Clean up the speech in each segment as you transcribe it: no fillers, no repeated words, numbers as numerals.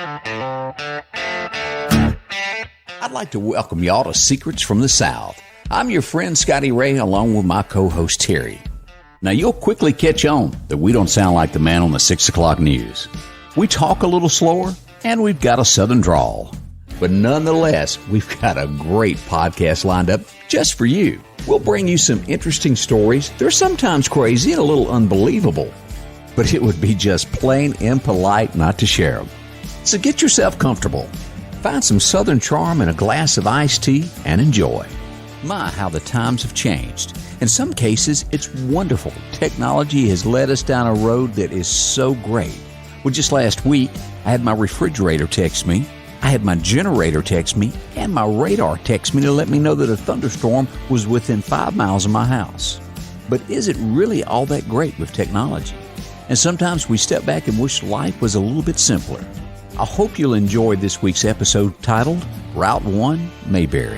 I'd like to welcome y'all to Secrets from the South. I'm your friend Scotty Ray, along with my co-host Terry. Now, you'll quickly catch on that we don't sound like the man on the 6 o'clock news. We talk a little slower, and we've got a southern drawl. But nonetheless, we've got a great podcast lined up just for you. We'll bring you some interesting stories. They're sometimes crazy and a little unbelievable, but it would be just plain impolite not to share them. So get yourself comfortable. Find some southern charm in a glass of iced tea and enjoy. My, how the times have changed. In some cases, it's wonderful. Technology has led us down a road that is so great. Well, just last week, I had my refrigerator text me, I had my generator text me, and my radar text me to let me know that a thunderstorm was within 5 miles of my house. But is it really all that great with technology? And sometimes we step back and wish life was a little bit simpler. I hope you'll enjoy this week's episode titled Route 1 Mayberry.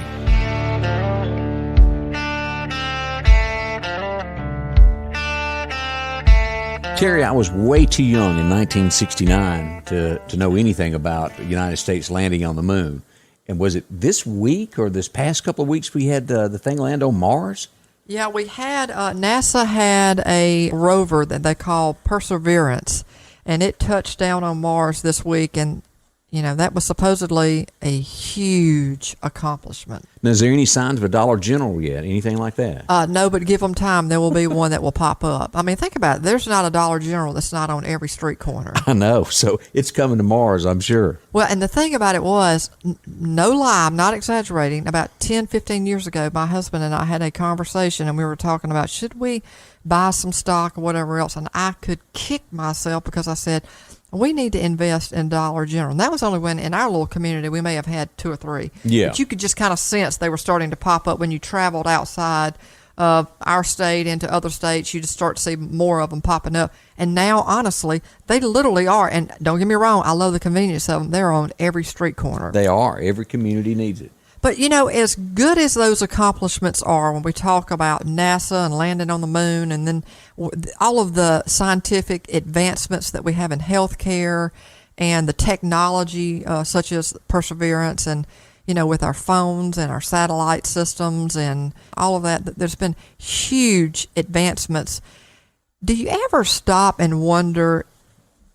Terry, I was way too young in 1969 to know anything about the United States landing on the moon. And was it this week or this past couple of weeks we had the thing land on Mars? Yeah, we had, NASA had a rover that they call Perseverance, and it touched down on Mars this week, and, you know, that was supposedly a huge accomplishment. Now, is there any signs of a Dollar General yet? Anything like that? No, but give them time. There will be one that will pop up. I mean, think about it. There's not a Dollar General that's not on every street corner. I know. So it's coming to Mars, I'm sure. Well, and the thing about it was, no lie, I'm not exaggerating, about 10, 15 years ago, my husband and I had a conversation, and we were talking about, should we buy some stock or whatever else? And I could kick myself because I said, we need to invest in Dollar General. And that was only when in our little community we may have had 2 or 3. Yeah. But you could just kind of sense they were starting to pop up when you traveled outside of our state into other states. You just start to see more of them popping up. And now, honestly, they literally are. And don't get me wrong, I love the convenience of them. They're on every street corner. They are. Every community needs it. But, you know, as good as those accomplishments are when we talk about NASA and landing on the moon and then all of the scientific advancements that we have in healthcare and the technology such as Perseverance and, you know, with our phones and our satellite systems and all of that, there's been huge advancements. Do you ever stop and wonder,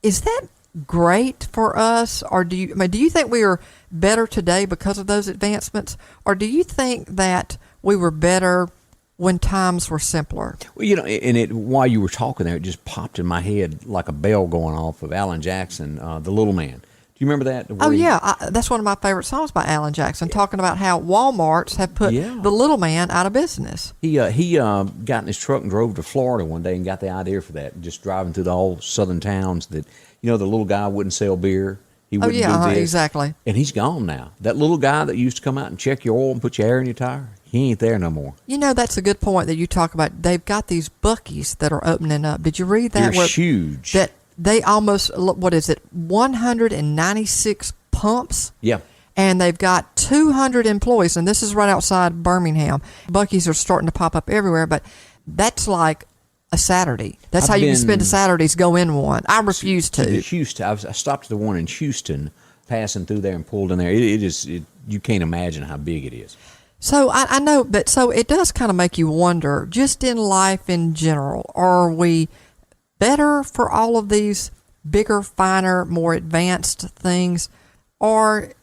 is that great for us, or do you think we are better today because of those advancements, or do you think that we were better when times were simpler? Well, you know, and while you were talking there, it just popped in my head like a bell going off of Alan Jackson, The Little Man. Do you remember that? Oh, yeah. That's one of my favorite songs by Alan Jackson, talking about how Walmarts have put the little man out of business. He got in his truck and drove to Florida one day and got the idea for that, just driving through the whole southern towns that, you know, the little guy wouldn't sell beer. He wouldn't do this. Exactly. And he's gone now. That little guy that used to come out and check your oil and put your air in your tire, he ain't there no more. You know, that's a good point that you talk about. They've got these Buc-ee's that are opening up. Did you read that? They're huge. That they almost, 196 pumps? Yeah. And they've got 200 employees, and this is right outside Birmingham. Buc-ee's are starting to pop up everywhere, but that's like a Saturday. That's how you can spend a Saturdays, go in one. I refuse to. Houston, I stopped at the one in Houston, passing through there and pulled in there. You can't imagine how big it is. So I know, but so it does kind of make you wonder, just in life in general, are we better for all of these bigger, finer, more advanced things, or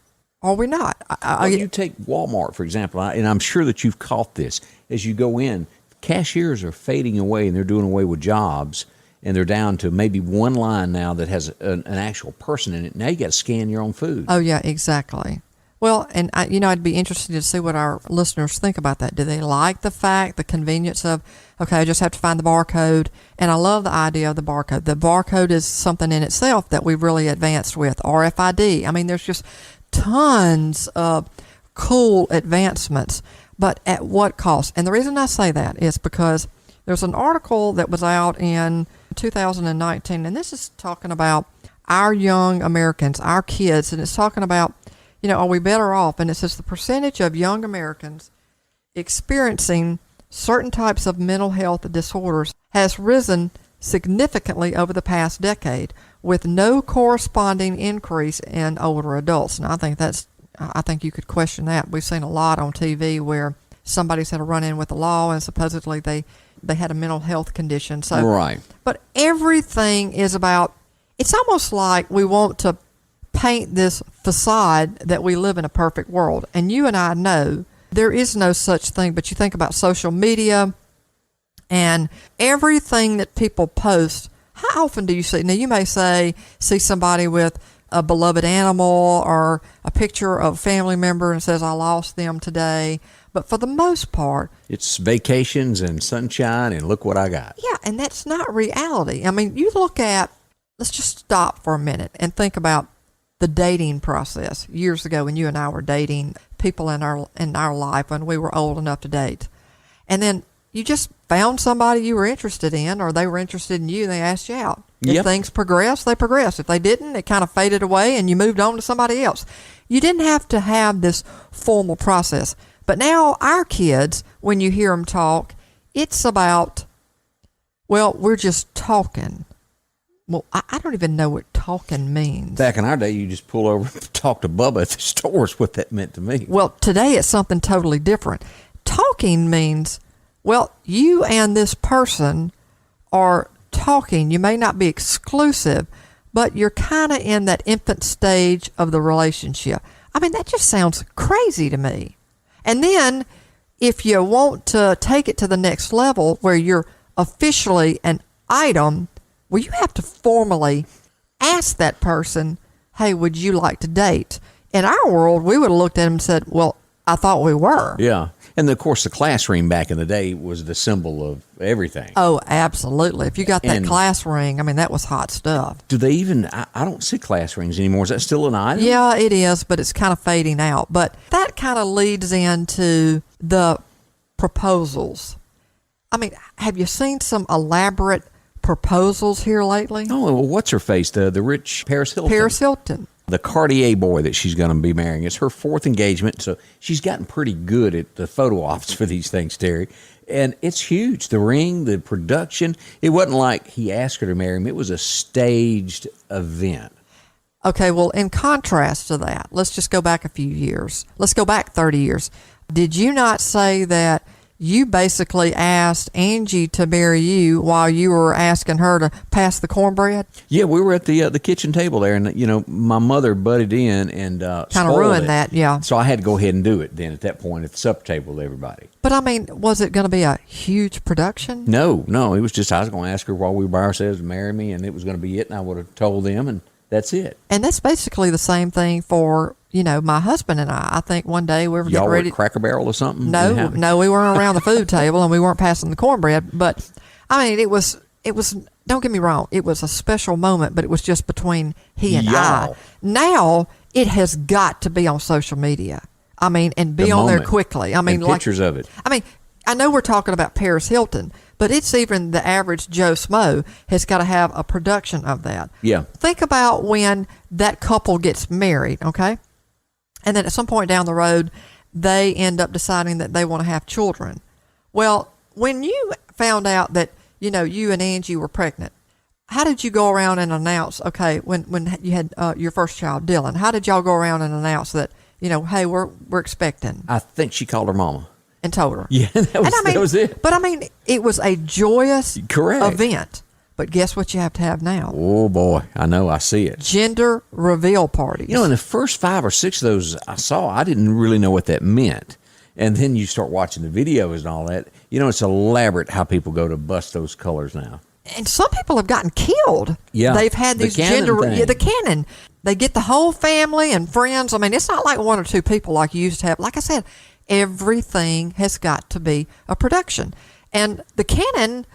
are we not? You take Walmart, for example, and I'm sure that you've caught this. As you go in, cashiers are fading away, and they're doing away with jobs, and they're down to maybe one line now that has an actual person in it. Now you got to scan your own food. Oh, yeah, exactly. Well, and I'd be interested to see what our listeners think about that. Do they like the convenience of, okay, I just have to find the barcode? And I love the idea of the barcode. The barcode is something in itself that we've really advanced with. RFID. I mean, there's just tons of cool advancements, but at what cost? And the reason I say that is because there's an article that was out in 2019, and this is talking about our young Americans, our kids, and it's talking about, are we better off? And it says the percentage of young Americans experiencing certain types of mental health disorders has risen significantly over the past decade, with no corresponding increase in older adults. And I think you could question that. We've seen a lot on TV where somebody's had a run-in with the law and supposedly they had a mental health condition. So, right. But everything is about, it's almost like we want to paint this facade that we live in a perfect world. And you and I know there is no such thing, but you think about social media and everything that people post. How often do you see? Now, you may see somebody with a beloved animal or a picture of a family member and says, I lost them today. But for the most part, it's vacations and sunshine and look what I got. Yeah, and that's not reality. I mean, you look at, let's just stop for a minute and think about the dating process. Years ago when you and I were dating people in our life when we were old enough to date. And then you just found somebody you were interested in, or they were interested in you, and they asked you out. If things progressed, they progressed. If they didn't, it kind of faded away and you moved on to somebody else. You didn't have to have this formal process. But now our kids, when you hear them talk, it's about, well, we're just talking. Well, I don't even know what talking means. Back in our day, you just pull over and talk to Bubba at the store is what that meant to me. Well, today it's something totally different. Talking means, well, you and this person are talking. You may not be exclusive, but you're kind of in that infant stage of the relationship. I mean, that just sounds crazy to me. And then if you want to take it to the next level where you're officially an item, well, you have to formally ask that person, hey, would you like to date? In our world, we would have looked at him and said, well, I thought we were. Yeah. And of course, the class ring back in the day was the symbol of everything. Oh, absolutely. If you got that class ring, I mean, that was hot stuff. Do they even, I don't see class rings anymore. Is that still an item? Yeah, it is, but it's kind of fading out. But that kind of leads into the proposals. I mean, have you seen some elaborate proposals here lately? Oh, well, what's her face? The rich Paris Hilton. Paris Hilton. The Cartier boy that she's going to be marrying. It's her fourth engagement, so she's gotten pretty good at the photo ops for these things, Terry. And it's huge. The ring, the production. It wasn't like he asked her to marry him. It was a staged event. Okay, well, in contrast to that, let's just go back a few years. Let's go back 30 years. Did you not say that you basically asked Angie to marry you while you were asking her to pass the cornbread? Yeah, we were at the kitchen table there, and my mother butted in and kind of ruined that. Yeah, so I had to go ahead and do it then at that point at the supper table with everybody. But I mean, was it going to be a huge production? No, it was just I was going to ask her while we were by ourselves to marry me, and it was going to be it, and I would have told them, and that's it. And that's basically the same thing for my husband and I. I think one day we were getting ready. Y'all were at Cracker Barrel or something? No, we weren't around the food table and we weren't passing the cornbread. But I mean, it was. Don't get me wrong, it was a special moment, but it was just between he and I. Now it has got to be on social media. I mean, and be on there quickly. I mean, and pictures of it. I mean, I know we're talking about Paris Hilton, but it's even the average Joe Smo has got to have a production of that. Yeah. Think about when that couple gets married, okay? And then at some point down the road, they end up deciding that they want to have children. Well, when you found out that, you and Angie were pregnant, how did you go around and announce, okay, when you had your first child, Dylan, how did y'all go around and announce that, hey, we're expecting? I think she called her mama. And told her. Yeah, that was it. But I mean, it was a joyous Correct. event. But guess what you have to have now? Oh, boy. I know. I see it. Gender reveal parties. In the first 5 or 6 of those I saw, I didn't really know what that meant. And then you start watching the videos and all that. It's elaborate how people go to bust those colors now. And some people have gotten killed. Yeah. They've had these the canon. They get the whole family and friends. I mean, it's not like 1 or 2 people like you used to have. Like I said, everything has got to be a production. And the canon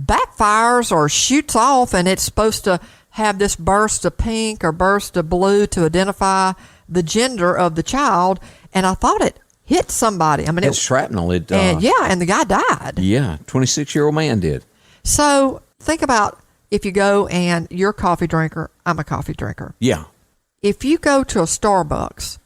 backfires or shoots off, and it's supposed to have this burst of pink or burst of blue to identify the gender of the child. And I thought it hit somebody. I mean, it's shrapnel. And the guy died. Yeah, 26-year-old man did. So think about if you go and you're a coffee drinker, I'm a coffee drinker. Yeah. If you go to a Starbucks,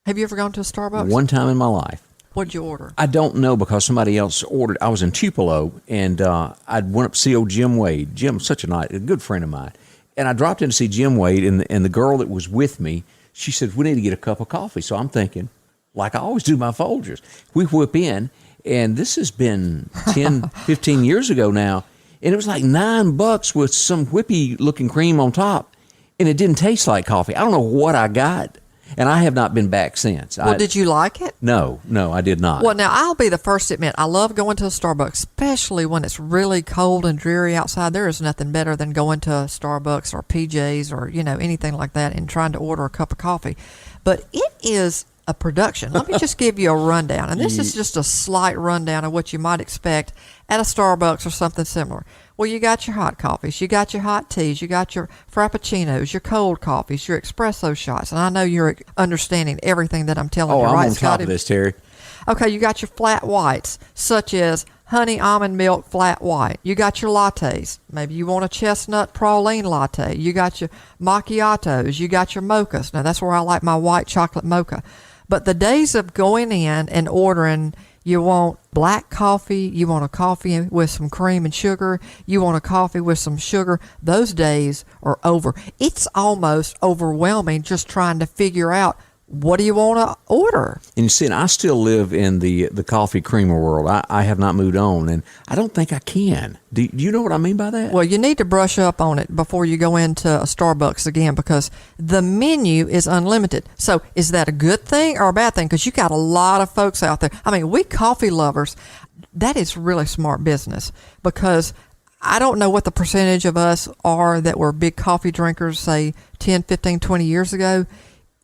have you ever gone to a Starbucks? One time in my life. What'd you order? I don't know because somebody else ordered. I was in Tupelo, and I went up to see old Jim Wade. Jim's such a good friend of mine. And I dropped in to see Jim Wade, and the girl that was with me, she said, we need to get a cup of coffee. So I'm thinking, like I always do my Folgers. We whip in, and this has been 10, 15 years ago now, and it was like $9 with some whippy-looking cream on top, and it didn't taste like coffee. I don't know what I got. And I have not been back since. Well, did you like it? No, I did not. Well, now, I'll be the first to admit, I love going to a Starbucks, especially when it's really cold and dreary outside. There is nothing better than going to a Starbucks or PJ's or, anything like that and trying to order a cup of coffee. But it is a production. Let me just give you a rundown. And this is just a slight rundown of what you might expect at a Starbucks or something similar. Well, you got your hot coffees, you got your hot teas, you got your frappuccinos, your cold coffees, your espresso shots. And I know you're understanding everything that I'm telling you, right, I'm on Scotty? top of this, Terry. Okay, you got your flat whites, such as honey almond milk flat white. You got your lattes. Maybe you want a chestnut praline latte. You got your macchiatos. You got your mochas. Now, that's where I like my white chocolate mocha. But the days of going in and ordering, you want black coffee, you want a coffee with some cream and sugar, you want a coffee with some sugar, those days are over. It's almost overwhelming just trying to figure out, what do you want to order? And you see, I still live in the coffee creamer world. I have not moved on, and I don't think I can. Do you know what I mean by that? Well, you need to brush up on it before you go into a Starbucks again, because the menu is unlimited. So is that a good thing or a bad thing? Because you got a lot of folks out there. I mean, we coffee lovers, that is really smart business, because I don't know what the percentage of us are that were big coffee drinkers, say 10, 15, 20 years ago.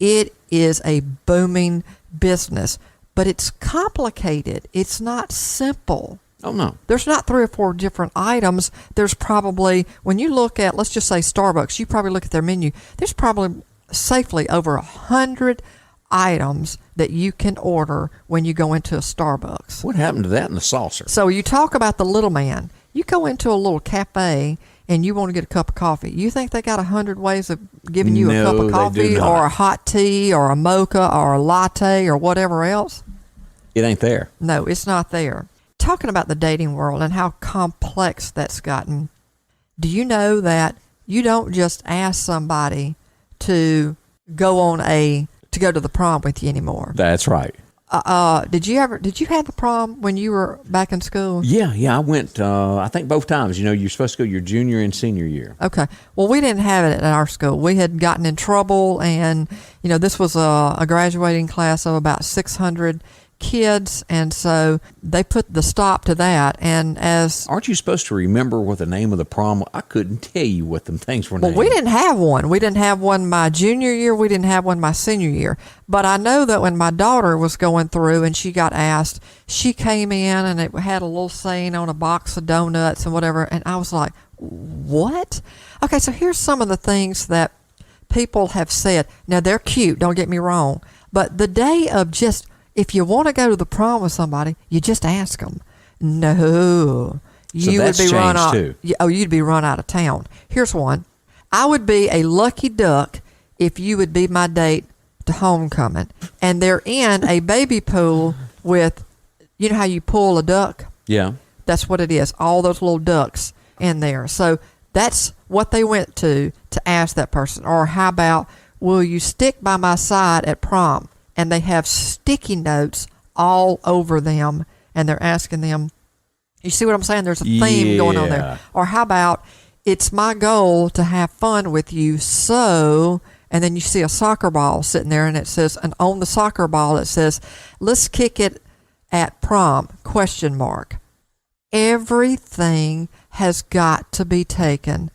It is a booming business, but it's complicated. It's not simple. Oh, no. There's not 3 or 4 different items. There's probably, when you look at, let's just say Starbucks, you probably look at their menu, there's probably safely over 100 items that you can order when you go into a Starbucks. What happened to that in the saucer? So you talk about the little man. You go into a little cafe and you want to get a cup of coffee. You think they got 100 ways of giving you a cup of coffee or a hot tea or a mocha or a latte or whatever else? It ain't there. No, it's not there. Talking about the dating world and how complex that's gotten, do you know that you don't just ask somebody to go to the prom with you anymore? That's right. Did you have the prom when you were back in school? Yeah, I went, I think both times. You're supposed to go your junior and senior year. Okay. Well, we didn't have it at our school. We had gotten in trouble, and, this was a graduating class of about 600 kids, and so they put the stop to that. And aren't you supposed to remember what the name of the prom? I couldn't tell you what them things were named. Well, we didn't have one. We didn't have one my junior year. We didn't have one my senior year. But I know that when my daughter was going through and she got asked, she came in and it had a little saying on a box of donuts and whatever, and I was like, what? Okay, so here's some of the things that people have said. Now, they're cute, don't get me wrong, but the day of just, if you want to go to the prom with somebody, you just ask them. No. You would be run out. You'd be run out of town. Here's one. I would be a lucky duck if you would be my date to homecoming. And they're in a baby pool with, you know how you pull a duck? Yeah. That's what it is. All those little ducks in there. So that's what they went to ask that person. Or how about, will you stick by my side at prom? And they have sticky notes all over them, and they're asking them, you see what I'm saying? There's a theme going on there. Or how about, it's my goal to have fun with you, so, and then you see a soccer ball sitting there, and it says, and on the soccer ball it says, let's kick it at prom, ? Everything has got to be taken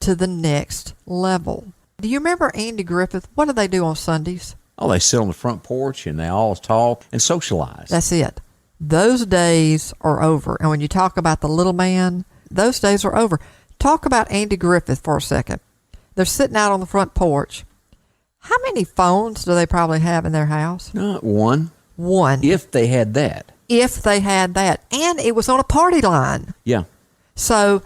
to the next level. Do you remember Andy Griffith? What do they do on Sundays? Oh, they sit on the front porch and they all talk and socialize. That's it. Those days are over. And when you talk about the little man, those days are over. Talk about Andy Griffith for a second. They're sitting out on the front porch. How many phones do they probably have in their house? One. One. If they had that. And it was on a party line. Yeah. So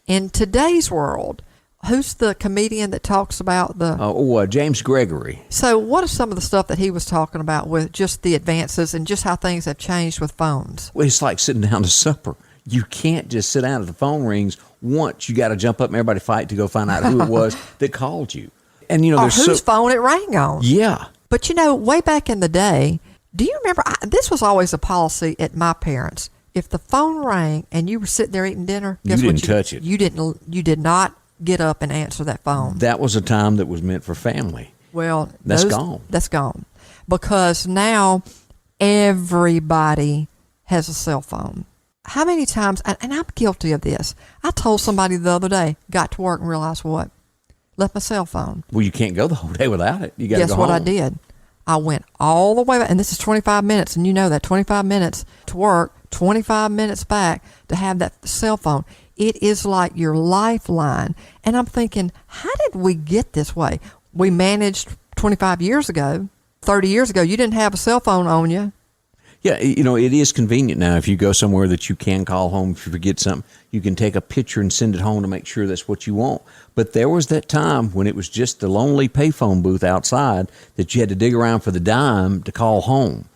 in today's world, Who's the comedian that talks about the... James Gregory. So what is some of the stuff that he was talking about with just the advances and just how things have changed with phones? Well, it's like sitting down to supper. You can't just sit down if the phone rings once. You got to jump up and everybody fight to go find out who it was that called you. And, or whose phone it rang on. Yeah. But, way back in the day, do you remember, this was always a policy at my parents'. If the phone rang and you were sitting there eating dinner, guess you didn't touch it. You did not get up and answer that phone. That was a time that was meant for family. Well, that's gone. That's gone. Because now everybody has a cell phone. How many times, and I'm guilty of this, I told somebody the other day, got to work and realized what? Left my cell phone. Well, you can't go the whole day without it. You got to go Guess what home. I did? I went all the way back, and this is 25 minutes, and that 25 minutes to work, 25 minutes back to have that cell phone. It is like your lifeline. And I'm thinking, how did we get this way? We managed 25 years ago, 30 years ago, you didn't have a cell phone on you. Yeah, it is convenient now. If you go somewhere that you can call home, if you forget something, you can take a picture and send it home to make sure that's what you want. But there was that time when it was just the lonely payphone booth outside that you had to dig around for the dime to call home.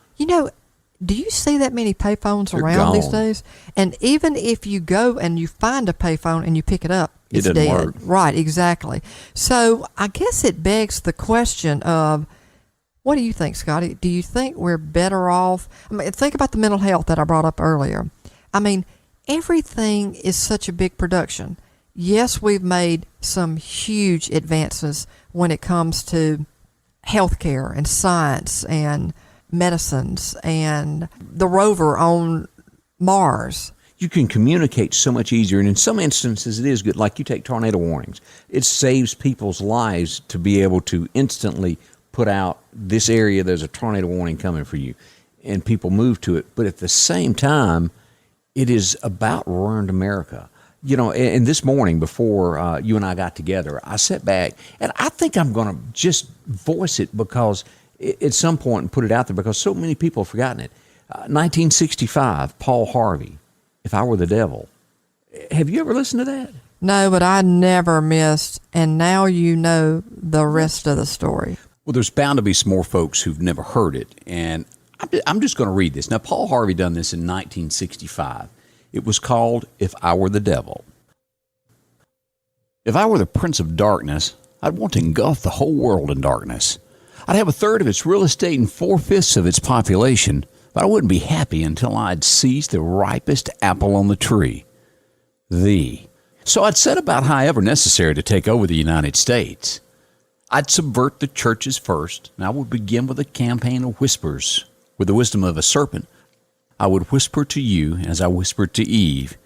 Do you see that many payphones around these days? And even if you go and you find a payphone and you pick it up, it's dead. Work. Right, exactly. So I guess it begs the question of, what do you think, Scotty? Do you think we're better off? Think about the mental health that I brought up earlier. Everything is such a big production. Yes, we've made some huge advances when it comes to healthcare and science and medicines and the rover on Mars. You can communicate so much easier, and in some instances it is good. Like you take tornado warnings. It saves people's lives to be able to instantly put out this area, there's a tornado warning coming for you, and people move to it. But at the same time, it is about ruined America. And this morning before you and I got together, I sat back, and I think I'm going to just voice it because at some point and put it out there because so many people have forgotten it. 1965, Paul Harvey, If I Were the Devil. Have you ever listened to that? No, but I never missed, and now you know the rest of the story. Well, there's bound to be some more folks who've never heard it, and I'm just going to read this. Now, Paul Harvey done this in 1965. It was called If I Were the Devil. If I were the Prince of Darkness, I'd want to engulf the whole world in darkness. I'd have a third of its real estate and 4/5 of its population, but I wouldn't be happy until I'd seized the ripest apple on the tree, thee. So I'd set about however necessary to take over the United States. I'd subvert the churches first, and I would begin with a campaign of whispers. With the wisdom of a serpent, I would whisper to you as I whispered to Eve,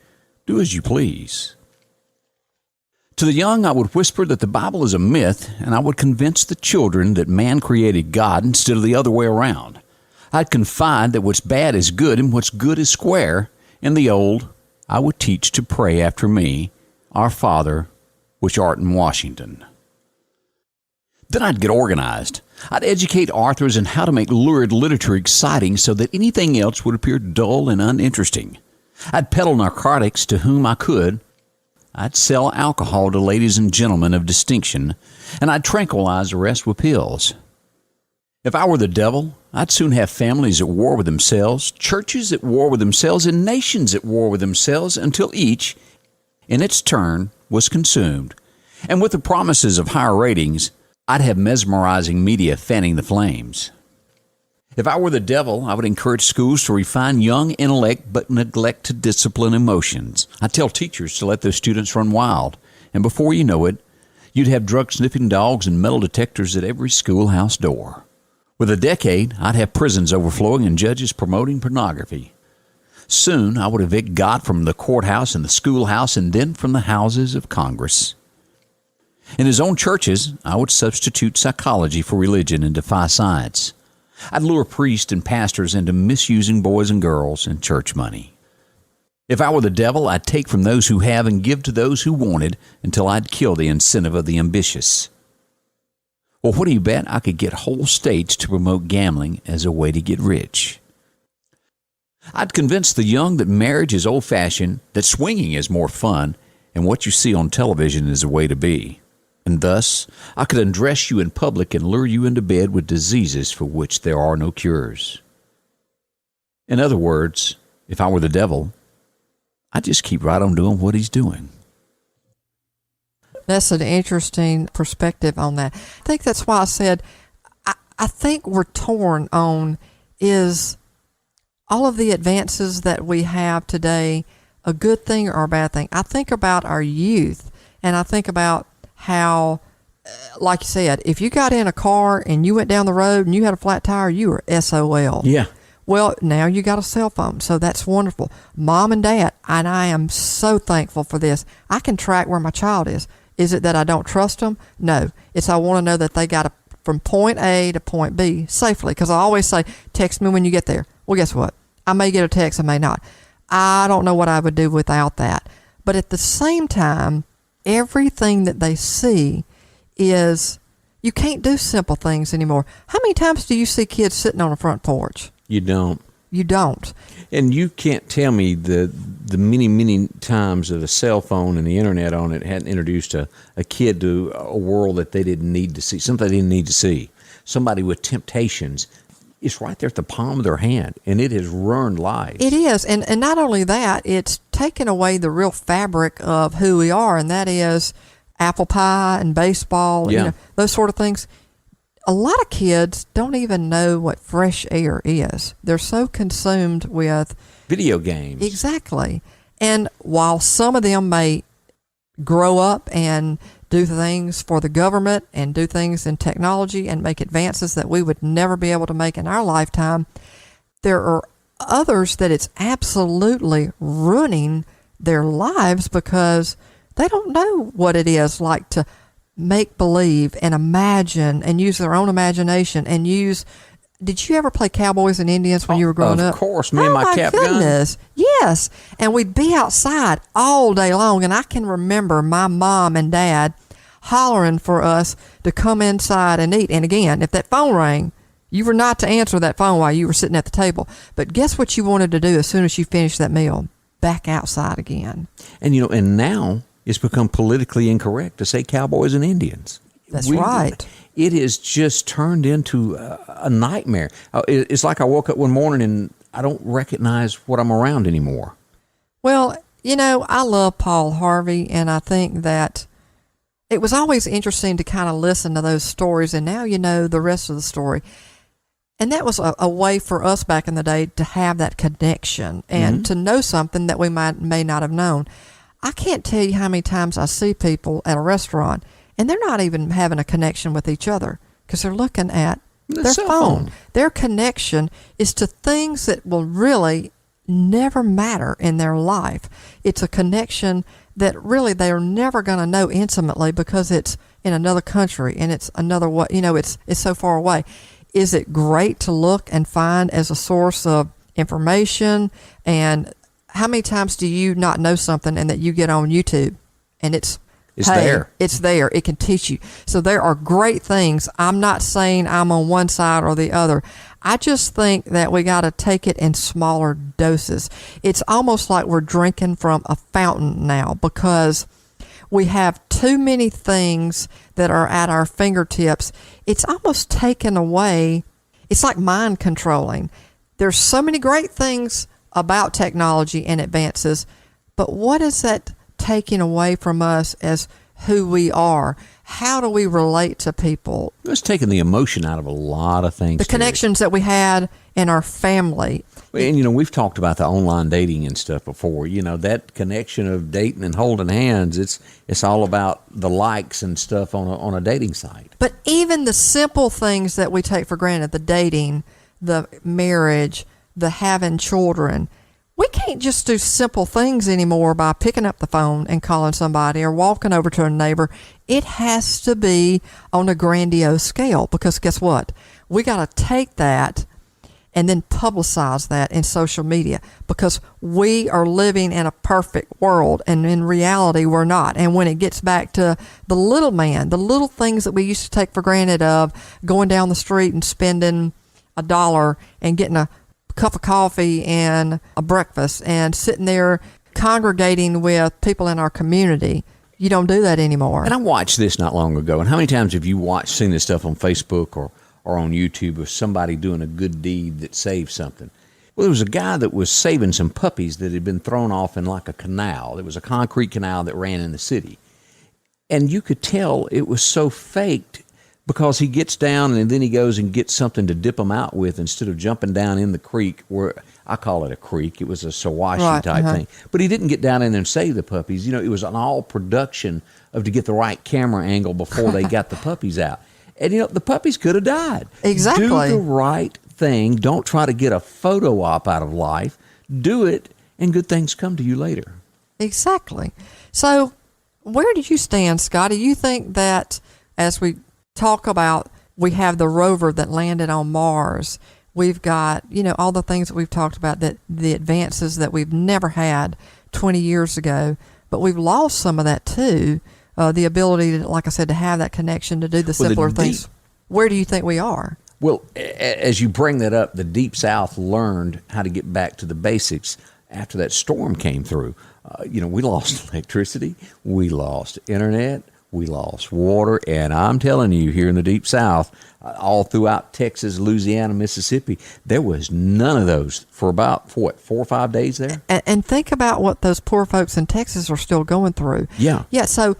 do as you please. To the young, I would whisper that the Bible is a myth, and I would convince the children that man created God instead of the other way around. I'd confide that what's bad is good and what's good is square. And the old, I would teach to pray after me, Our Father, which art in Washington. Then I'd get organized. I'd educate authors in how to make lurid literature exciting so that anything else would appear dull and uninteresting. I'd peddle narcotics to whom I could. I'd sell alcohol to ladies and gentlemen of distinction, and I'd tranquilize the rest with pills. If I were the devil, I'd soon have families at war with themselves, churches at war with themselves, and nations at war with themselves until each, in its turn, was consumed. And with the promises of higher ratings, I'd have mesmerizing media fanning the flames. If I were the devil, I would encourage schools to refine young intellect but neglect to discipline emotions. I'd tell teachers to let those students run wild. And before you know it, you'd have drug-sniffing dogs and metal detectors at every schoolhouse door. With a decade, I'd have prisons overflowing and judges promoting pornography. Soon, I would evict God from the courthouse and the schoolhouse and then from the houses of Congress. In his own churches, I would substitute psychology for religion and defy science. I'd lure priests and pastors into misusing boys and girls and church money. If I were the devil, I'd take from those who have and give to those who wanted until I'd kill the incentive of the ambitious. Well, what do you bet I could get whole states to promote gambling as a way to get rich? I'd convince the young that marriage is old-fashioned, that swinging is more fun, and what you see on television is the way to be. And thus, I could undress you in public and lure you into bed with diseases for which there are no cures. In other words, if I were the devil, I'd just keep right on doing what he's doing. That's an interesting perspective on that. I think that's why I said, I think we're torn on, is all of the advances that we have today a good thing or a bad thing? I think about our youth, and I think about how, like you said, if you got in a car and you went down the road and you had a flat tire, you were SOL. Yeah. Well, now you got a cell phone, so that's wonderful. Mom and Dad, and I am so thankful for this. I can track where my child is. Is it that I don't trust them? No. It's I want to know that they got from point A to point B safely, because I always say, text me when you get there. Well, guess what? I may get a text, I may not. I don't know what I would do without that. But at the same time, everything that they see is, you can't do simple things anymore. How many times do you see kids sitting on a front porch? You don't. You don't. And you can't tell me the many times that a cell phone and the internet on it hadn't introduced a kid to a world that they didn't need to see, something they didn't need to see. Somebody with temptations. It's right there at the palm of their hand, and it has ruined lives. It is. And not only that, it's taken away the real fabric of who we are, and that is apple pie and baseball, yeah. Those sort of things. A lot of kids don't even know what fresh air is. They're so consumed with video games. Exactly. And while some of them may grow up and do things for the government and do things in technology and make advances that we would never be able to make in our lifetime, there are others that it's absolutely ruining their lives because they don't know what it is like to make believe and imagine and use their own imagination and use. Did you ever play Cowboys and Indians when you were growing up? Of course, me and my cap gun. Yes. And we'd be outside all day long, and I can remember my mom and dad hollering for us to come inside and eat. And again, if that phone rang, you were not to answer that phone while you were sitting at the table. But guess what you wanted to do as soon as you finished that meal? Back outside again. And and now it's become politically incorrect to say Cowboys and Indians. That's right. It has just turned into a nightmare. It's like I woke up one morning and I don't recognize what I'm around anymore. Well, I love Paul Harvey, and I think that it was always interesting to kind of listen to those stories, and now you know the rest of the story. And that was a way for us back in the day to have that connection and to know something that we may not have known. I can't tell you how many times I see people at a restaurant and they're not even having a connection with each other because they're looking at their phone. Their connection is to things that will really never matter in their life. It's a connection that really they're never going to know intimately because it's in another country and it's another way, it's so far away. Is it great to look and find as a source of information? And how many times do you not know something and that you get on YouTube and it's there. It's there. It can teach you. So there are great things. I'm not saying I'm on one side or the other. I just think that we got to take it in smaller doses. It's almost like we're drinking from a fountain now because we have too many things that are at our fingertips. It's almost taken away. It's like mind controlling. There's so many great things about technology and advances, but what is that taking away from us as who we are? How do we relate to people? It's taking the emotion out of a lot of things. The connections that we had in our family. And, we've talked about the online dating and stuff before. That connection of dating and holding hands, it's all about the likes and stuff on a dating site. But even the simple things that we take for granted, the dating, the marriage, the having children, we can't just do simple things anymore by picking up the phone and calling somebody or walking over to a neighbor. It has to be on a grandiose scale because guess what? We got to take that and then publicize that in social media because we are living in a perfect world and in reality we're not. And when it gets back to the little man, the little things that we used to take for granted of going down the street and spending $1 and getting a cup of coffee and a breakfast and sitting there congregating with people in our community. You don't do that anymore. And I watched this not long ago. And how many times have you seen this stuff on Facebook or on YouTube of somebody doing a good deed that saved something? Well, there was a guy that was saving some puppies that had been thrown off in like a canal. There was a concrete canal that ran in the city. And you could tell it was so faked because he gets down and then he goes and gets something to dip them out with instead of jumping down in the creek, where I call it a creek. It was a Sawashi type thing. But he didn't get down in there and save the puppies. You know, it was an all production to get the right camera angle before they got the puppies out. And, you know, the puppies could have died. Exactly. Do the right thing. Don't try to get a photo op out of life. Do it, and good things come to you later. Exactly. So where do you stand, Scott? Do you think that as we talk about, we have the rover that landed on Mars, we've got, you know, all the things that we've talked about, that the advances that we've never had 20 years ago, but we've lost some of that too, the ability to, like I said, to have that connection, to do the simpler things. Where do you think we are? Well, as you bring that up, the Deep South learned how to get back to the basics after that storm came through. You know, we lost electricity, we lost internet, we lost water, and I'm telling you, here in the Deep South, all throughout Texas, Louisiana, Mississippi, there was none of those for about, 4 or 5 days there. And think about what those poor folks in Texas are still going through. Yeah. Yeah, so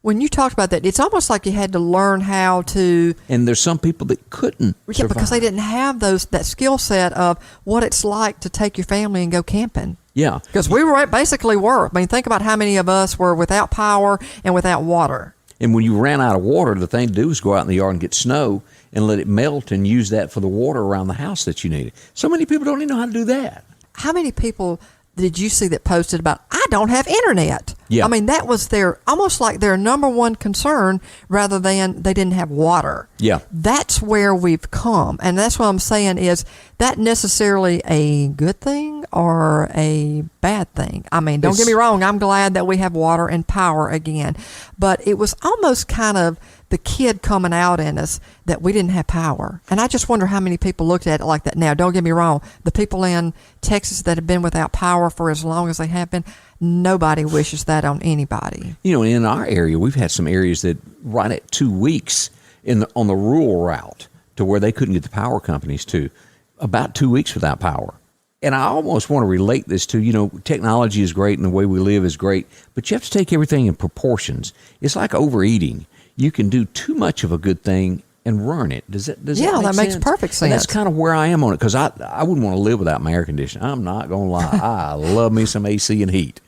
when you talked about that, it's almost like you had to learn how to... And there's some people that couldn't survive. Because they didn't have that skill set of what it's like to take your family and go camping. Yeah. Because we basically were. I mean, think about how many of us were without power and without water. And when you ran out of water, the thing to do was go out in the yard and get snow and let it melt and use that for the water around the house that you needed. So many people don't even know how to do that. How many people did you see that posted about, I don't have internet? Yeah. I mean, that was almost like their number one concern, rather than they didn't have water. Yeah. That's where we've come. And that's what I'm saying, is that necessarily a good thing or a bad thing? I mean, don't get me wrong, I'm glad that we have water and power again. But it was almost kind of the kid coming out in us that we didn't have power. And I just wonder how many people looked at it like that. Now, don't get me wrong, the people in Texas that have been without power for as long as they have been, nobody wishes that on anybody. You know, in our area, we've had some areas that right at 2 weeks on the rural route to where they couldn't get the power companies to, about 2 weeks without power. And I almost want to relate this to, you know, technology is great and the way we live is great, but you have to take everything in proportions. It's like overeating. You can do too much of a good thing and ruin it. Does that make sense? Makes perfect sense. And that's kind of where I am on it, because I wouldn't want to live without my air conditioning. I'm not going to lie. I love me some AC and heat.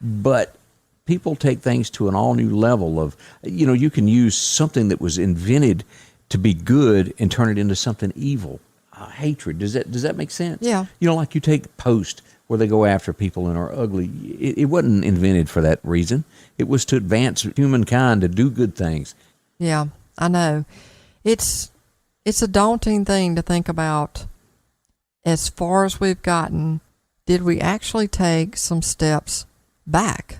But people take things to an all-new level of, you know, you can use something that was invented to be good and turn it into something evil. Hatred. Does that make sense? Yeah. You know, like you take Post, where they go after people and are ugly. It wasn't invented for that reason. It was to advance humankind, to do good things. Yeah, I know. It's a daunting thing to think about. As far as we've gotten, did we actually take some steps back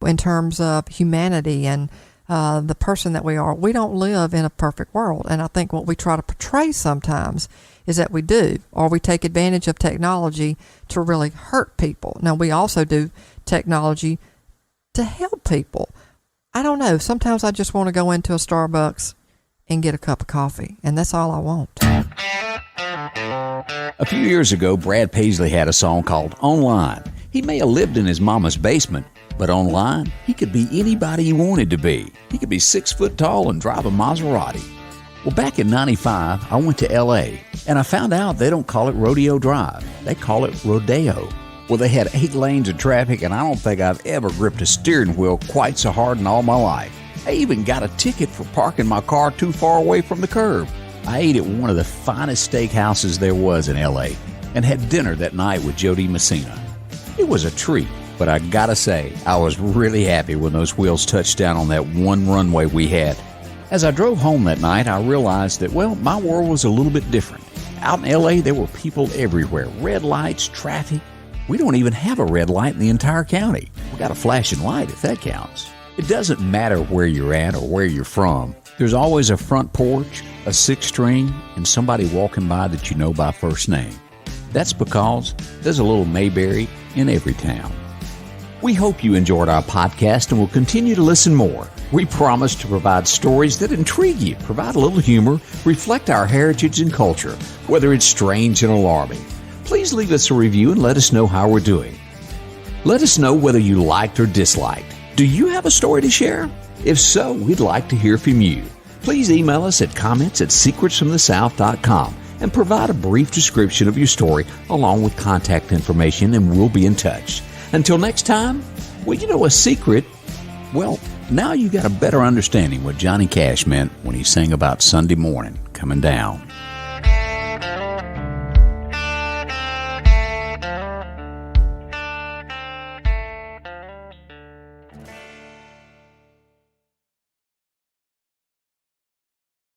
in terms of humanity and the person that we are? We don't live in a perfect world, and I think what we try to portray sometimes is that we do, or we take advantage of technology to really hurt people. Now, we also do technology to help people. I don't know. Sometimes I just want to go into a Starbucks and get a cup of coffee, and that's all I want. A few years ago, Brad Paisley had a song called Online. He may have lived in his mama's basement, but online, he could be anybody he wanted to be. He could be 6 foot tall and drive a Maserati. Well, back in 95, I went to L.A., and I found out they don't call it Rodeo Drive. They call it Rodeo. Well, they had 8 lanes of traffic, and I don't think I've ever gripped a steering wheel quite so hard in all my life. I even got a ticket for parking my car too far away from the curb. I ate at one of the finest steakhouses there was in L.A. and had dinner that night with Jody Messina. It was a treat, but I gotta say, I was really happy when those wheels touched down on that one runway we had. As I drove home that night, I realized that, well, my world was a little bit different. Out in L.A., there were people everywhere. Red lights, traffic. We don't even have a red light in the entire county. We got a flashing light, if that counts. It doesn't matter where you're at or where you're from. There's always a front porch, a 6-string, and somebody walking by that you know by first name. That's because there's a little Mayberry in every town. We hope you enjoyed our podcast and will continue to listen more. We promise to provide stories that intrigue you, provide a little humor, reflect our heritage and culture, whether it's strange and alarming. Please leave us a review and let us know how we're doing. Let us know whether you liked or disliked. Do you have a story to share? If so, we'd like to hear from you. Please email us at comments@secretsfromthesouth.com and provide a brief description of your story along with contact information, and we'll be in touch. Until next time, well, a secret, now you got a better understanding what Johnny Cash meant when he sang about Sunday morning coming down.